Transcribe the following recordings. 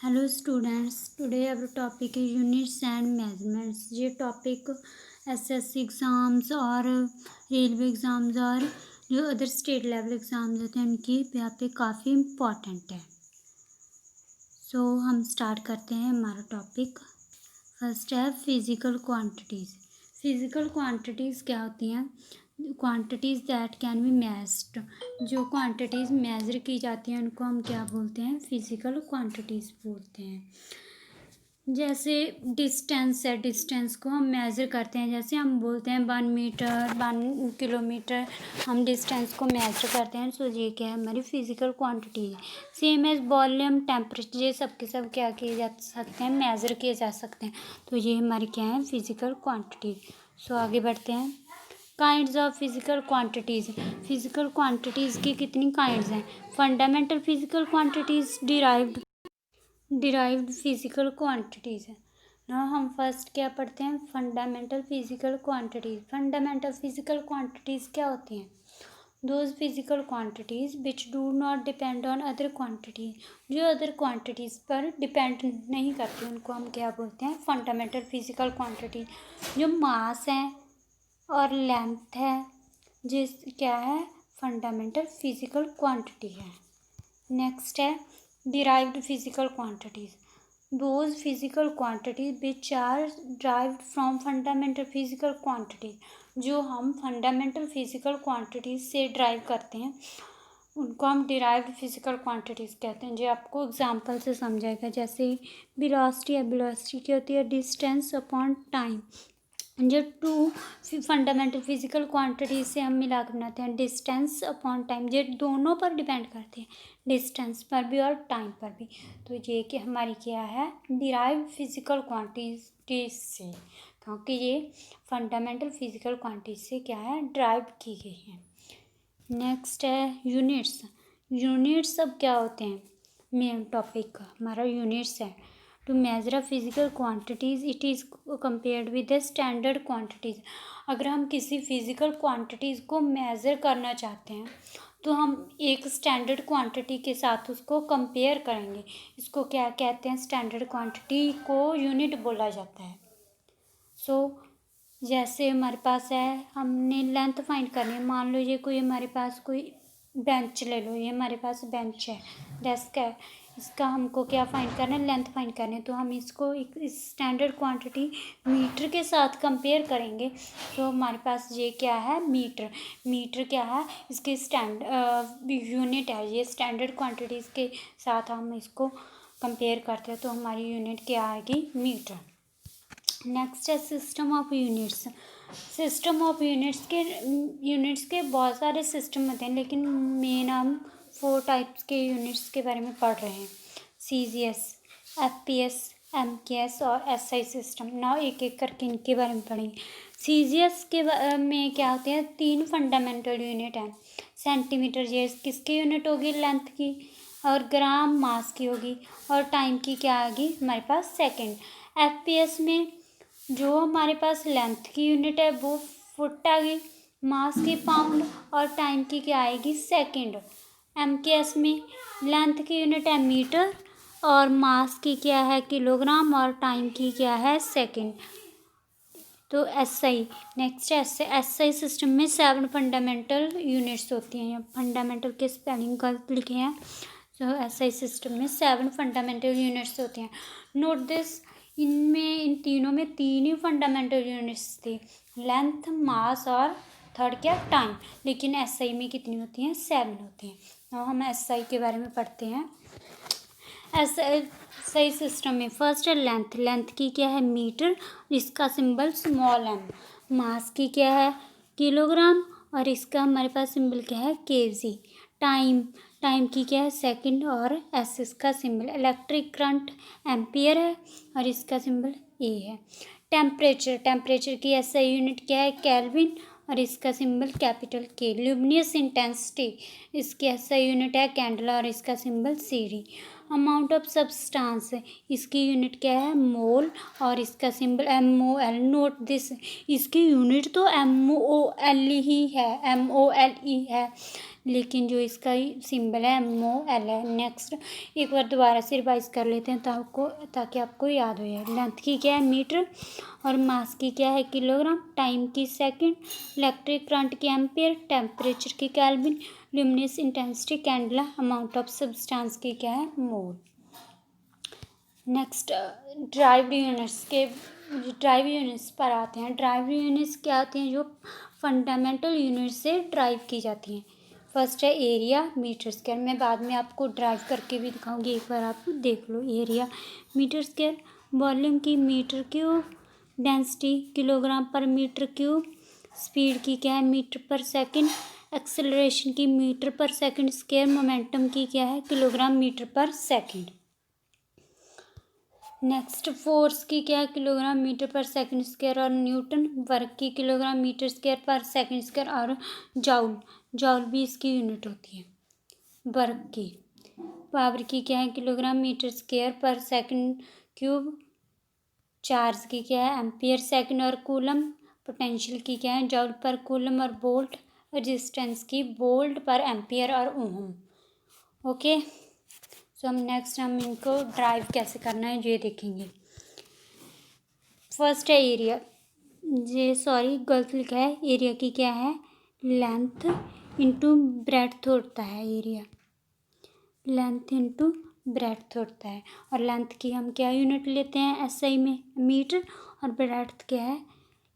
Hello students, today our topic है units and measurements. ये topic SSC exams और railway exams और जो अदर स्टेट लेवल एग्ज़ाम्स होते हैं उनकी यहाँ पे काफ़ी इम्पॉर्टेंट है। सो हम स्टार्ट करते हैं हमारा टॉपिक। फर्स्ट है फिज़िकल क्वांटिटीज़। फिज़िकल क्वांटिटीज़ क्या होती हैं? Quantities that can be measured. जो क्वांटिटीज़ मेज़र की जाती हैं उनको हम क्या बोलते हैं? फिज़िकल क्वांटिटीज़ बोलते हैं। जैसे डिस्टेंस है, डिस्टेंस को हम मेज़र करते हैं। जैसे हम बोलते हैं 1 मीटर 1 किलोमीटर, हम डिस्टेंस को मेज़र करते हैं। सो ये क्या है? हमारी फिज़िकल क्वांटिटी है। सेम एज वॉल्यूम, टेम्परेचर, ये सब के सब क्या किए जा सकते हैं? मेज़र किए जा सकते हैं। तो ये हमारी क्या है? Physical quantity. सो आगे बढ़ते हैं। Kinds of physical quantities. Physical quantities की कितनी काइंड्स हैं? Fundamental physical quantities, derived physical quantities है ना। हम फर्स्ट क्या पढ़ते हैं? Fundamental physical quantities. Fundamental physical quantities क्या होती हैं? Those physical quantities which do not depend on other quantities. जो अदर क्वांटिटीज़ पर डिपेंड नहीं करती उनको हम क्या बोलते हैं? Fundamental physical quantity. जो मास है और लेंथ है, जिस क्या है? फंडामेंटल फिज़िकल क्वांटिटी है। नेक्स्ट है derived physical quantities. Those physical quantities which are derived from fundamental physical quantities. जो हम फंडामेंटल फिज़िकल क्वांटिटीज़ से ड्राइव करते हैं उनको हम डिराइव्ड फिज़िकल क्वांटिटीज़ कहते हैं। जो आपको एग्जांपल से समझाएगा। जैसे वेलोसिटी है, वेलोसिटी क्या होती है? Distance upon time. जो टू फंडामेंटल फिज़िकल क्वांटिटीज से हम मिला कर बनाते हैं डिस्टेंस अपॉन टाइम। ये दोनों पर डिपेंड करते हैं, डिस्टेंस पर भी और टाइम पर भी। तो ये कि हमारी क्या है? डिराइव्ड फिज़िकल क्वांटिटीज से, क्योंकि ये फंडामेंटल फिज़िकल क्वांटिटीज से क्या है? ड्राइव की गई है। नेक्स्ट है यूनिट्स। यूनिट्स अब क्या होते हैं? मेन टॉपिक हमारा यूनिट्स है। To measure a physical quantities it is compared with the standard quantities. अगर हम किसी फिज़िकल क्वांटिटीज़ को मेज़र करना चाहते हैं तो हम एक स्टैंडर्ड क्वांटिटी के साथ उसको कंपेयर करेंगे। इसको क्या कहते हैं? स्टैंडर्ड क्वांटिटी को यूनिट बोला जाता है। जैसे हमारे पास है, हमने लेंथ फाइंड करनी है। मान लो ये कोई हमारे पास कोई बेंच ले लो, ये हमारे पास बेंच है, डेस्क है। इसका हमको क्या फाइंड करना है? लेंथ फाइंड करनी है। तो हम इसको एक स्टैंडर्ड क्वांटिटी मीटर के साथ कंपेयर करेंगे। तो हमारे पास ये क्या है? मीटर। मीटर क्या है? इसके यूनिट है। ये स्टैंडर्ड क्वांटिटीज़ के साथ हम इसको कंपेयर करते हैं तो हमारी यूनिट क्या आएगी? मीटर। नेक्स्ट है system of units. System of units के बहुत सारे सिस्टम होते हैं, लेकिन मेन हम 4 टाइप्स के यूनिट्स के बारे में पढ़ रहे हैं। CGS, FPS, MKS और SI सिस्टम। नाउ एक एक करके इनके बारे में पढ़ेंगे। CGS के में क्या होते हैं? 3 फंडामेंटल यूनिट हैं। सेंटीमीटर ये किसकी यूनिट होगी? लेंथ की। और ग्राम मास की होगी। और टाइम की क्या आएगी हमारे पास? सेकेंड। FPS में जो हमारे पास लेंथ की यूनिट है वो फुट आ गई, मास की पाउंड और टाइम की क्या आएगी? सेकंड। MKS में लेंथ की यूनिट है मीटर और मास की क्या है? किलोग्राम और टाइम की क्या है? सेकंड। तो SI नेक्स्ट है SI सिस्टम में 7 फंडामेंटल यूनिट्स होती हैं। फंडामेंटल के स्पेलिंग गलत लिखे हैं। तो SI सिस्टम में 7 फंडामेंटल यूनिट्स होती हैं। नोट दिस, इन तीनों में 3 ही फंडामेंटल यूनिट्स थी, लेंथ, मास और थर्ड क्या? टाइम। लेकिन SI में कितनी होती हैं? 7 होती हैं। तो हम SI के बारे में पढ़ते हैं। SI सिस्टम में फर्स्ट है लेंथ। लेंथ की क्या है? मीटर, इसका सिंबल स्मॉल m। मास की क्या है? किलोग्राम और इसका हमारे पास सिंबल क्या है? kg। टाइम की क्या है? सेकंड और S इसका सिंबल। इलेक्ट्रिक करंट एम्पियर है और इसका सिंबल A है। टेम्परेचर की SI यूनिट क्या है? केल्विन और इसका symbol capital K। Luminous intensity, इसकी SI यूनिट है कैंडल और इसका symbol Cd। Amount of substance, इसकी यूनिट क्या है? मोल और इसका सिंबल MOL। नोट दिस, इसकी यूनिट तो MOL ही है, MOLE है, लेकिन जो इसका सिंबल है MOL है। नेक्स्ट एक बार दोबारा से रिवाइज कर लेते हैं ताकि आपको याद हो जाए। लेंथ की क्या है मीटर और मास की क्या है किलोग्राम, टाइम की सेकंड, इलेक्ट्रिक करंट की एम्पियर, टेम्परेचर की kelvin, luminous intensity candela, amount of substance की क्या है मोल। नेक्स्ट ड्राइव्ड यूनिट्स पर आते हैं। ड्राइव्ड यूनिट्स क्या होती हैं, जो फंडामेंटल यूनिट से ड्राइव की जाती हैं। फर्स्ट है एरिया मीटर स्क्वायर, मैं बाद में आपको ड्राइव करके भी दिखाऊंगी, एक बार आप देख लो। एरिया मीटर स्क्वायर, वॉल्यूम की मीटर क्यूब, डेंसिटी किलोग्राम पर मीटर क्यूब, स्पीड की क्या है मीटर पर सेकंड, एक्सेलरेशन की मीटर पर सेकंड स्क्वायर, मोमेंटम की क्या है किलोग्राम मीटर पर सेकंड। नेक्स्ट फोर्स की क्या है किलोग्राम मीटर पर सेकंड स्क्वायर और न्यूटन, वर्क की किलोग्राम मीटर स्क्वायर पर सेकंड स्क्वायर और जाउल भी इसकी यूनिट होती है वर्क की। पावर की क्या है किलोग्राम मीटर स्क्वायर पर सेकंड क्यूब, चार्ज की क्या है एम्पियर सेकंड और कूलम, पोटेंशियल की क्या है जूल पर कूलम और वोल्ट, रेजिस्टेंस की वोल्ट पर एम्पियर और ओम। ओके, सो हम इनको ड्राइव कैसे करना है ये देखेंगे। फर्स्ट है एरिया, गलत लिखा है। एरिया की क्या है लेंथ इंटू ब्रेड्थ होता है। एरिया लेंथ इंटू ब्रेड्थ होता है, और लेंथ की हम क्या यूनिट लेते हैं SI में मीटर, और ब्रेड्थ क्या है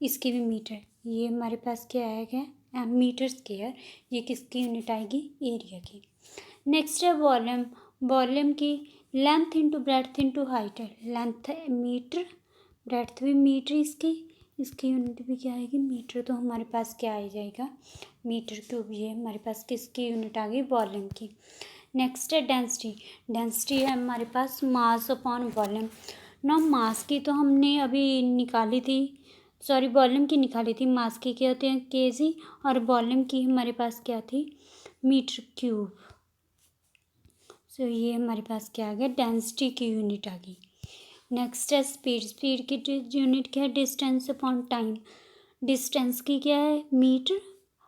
इसकी भी मीटर। ये हमारे पास क्या आएगा मीटर स्क्वायर, ये किसकी यूनिट आएगी एरिया की। नेक्स्ट है वॉल्यूम की length into breadth into height है। लेंथ मीटर, ब्रेड्थ भी मीटर, इसकी यूनिट भी क्या आएगी मीटर, तो हमारे पास क्या आ जाएगा मीटर क्यूब। ये हमारे पास किसकी यूनिट आ गई वॉल्यूम की। नेक्स्ट है डेंसिटी है हमारे पास मास अपॉन वॉल्यूम। ना मास की तो हमने अभी निकाली थी, वॉल्यूम की निकाली थी। मास की क्या होती है kg, और वॉल्यूम की हमारे पास क्या थी मीटर क्यूब। ये हमारे पास क्या आ गया डेंसिटी की यूनिट आ गई। नेक्स्ट है स्पीड की यूनिट क्या है डिस्टेंस अपॉन टाइम। डिस्टेंस की क्या है मीटर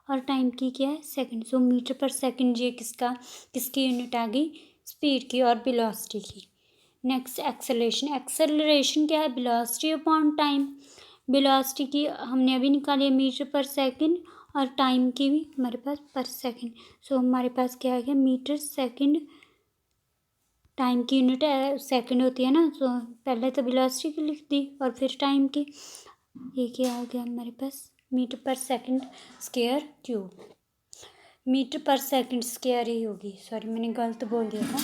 और टाइम की क्या है सेकंड। मीटर पर सेकंड ये किसकी यूनिट आ गई स्पीड की और वेलोसिटी की। नेक्स्ट एक्सेलरेशन क्या है वेलोसिटी अपॉन टाइम। वेलोसिटी की हमने अभी निकाली है मीटर पर सेकंड, और टाइम की भी हमारे पास पर सेकंड। हमारे पास क्या आ गया मीटर सेकंड, टाइम की यूनिट सेकंड होती है ना, पहले तो वेलोसिटी की लिख दी और फिर टाइम की। ये क्या आ गया हमारे पास मीटर पर सेकंड स्क्वायर क्यूब। मीटर पर सेकंड स्क्वायर ही होगी, मैंने गलत बोल दिया था।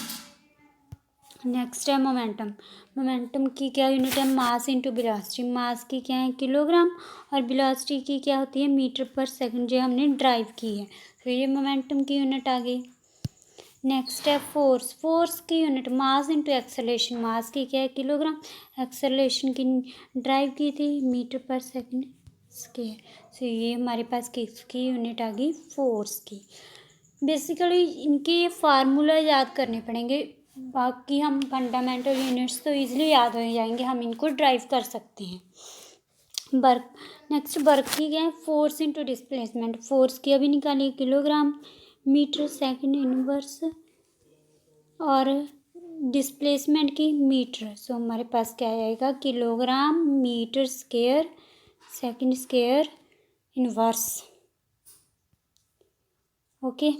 नेक्स्ट है मोमेंटम की क्या यूनिट है मास इंटू वेलोसिटी। मास की क्या है किलोग्राम, और वेलोसिटी की क्या होती है मीटर पर सेकंड, जो हमने ड्राइव की है। ये मोमेंटम की यूनिट आ गई। नेक्स्ट है फोर्स की यूनिट मास इंटू एक्सेलरेशन। मास की क्या है किलोग्राम, एक्सेलरेशन की ड्राइव की थी मीटर पर सेकंड स्क्वायर। ये हमारे पास किसकी यूनिट आ गई फोर्स की। बेसिकली इनके ये फार्मूला याद करने पड़ेंगे, बाकी हम फंडामेंटल यूनिट्स तो इजीली याद हो जाएंगे, हम इनको ड्राइव कर सकते हैं। नेक्स्ट वर्क की क्या है फोर्स इंटू डिस्प्लेसमेंट। फोर्स की अभी निकालिए किलोग्राम मीटर सेकंड इनवर्स, और डिस्प्लेसमेंट की मीटर। हमारे पास क्या आएगा kilogram metre square second square inverse. Okay,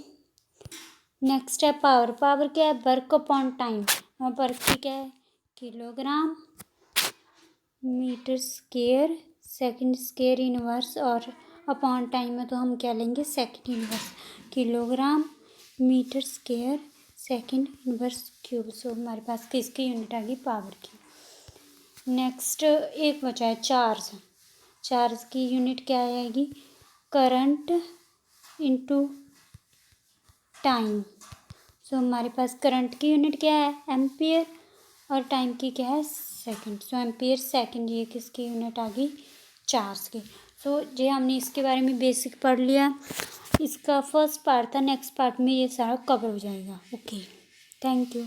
next है पावर क्या है वर्क अपॉन टाइम। और वर्क की क्या है kilogram metre square second square inverse, और अपॉन टाइम में तो हम क्या लेंगे second inverse. Kilogram metre square second inverse cube. हमारे पास किसकी यूनिट आ गई पावर की। नेक्स्ट एक बचा है चार्ज की यूनिट क्या आएगी करंट इंटू टाइम। हमारे पास करंट की यूनिट क्या है एम्पियर, और टाइम की क्या है सेकंड। एम्पियर सेकंड, ये किसकी यूनिट आ गई चार्ज की। ये हमने इसके बारे में बेसिक पढ़ लिया। इसका फर्स्ट पार्ट था, नेक्स्ट पार्ट में ये सारा कवर हो जाएगा। Okay, thank you.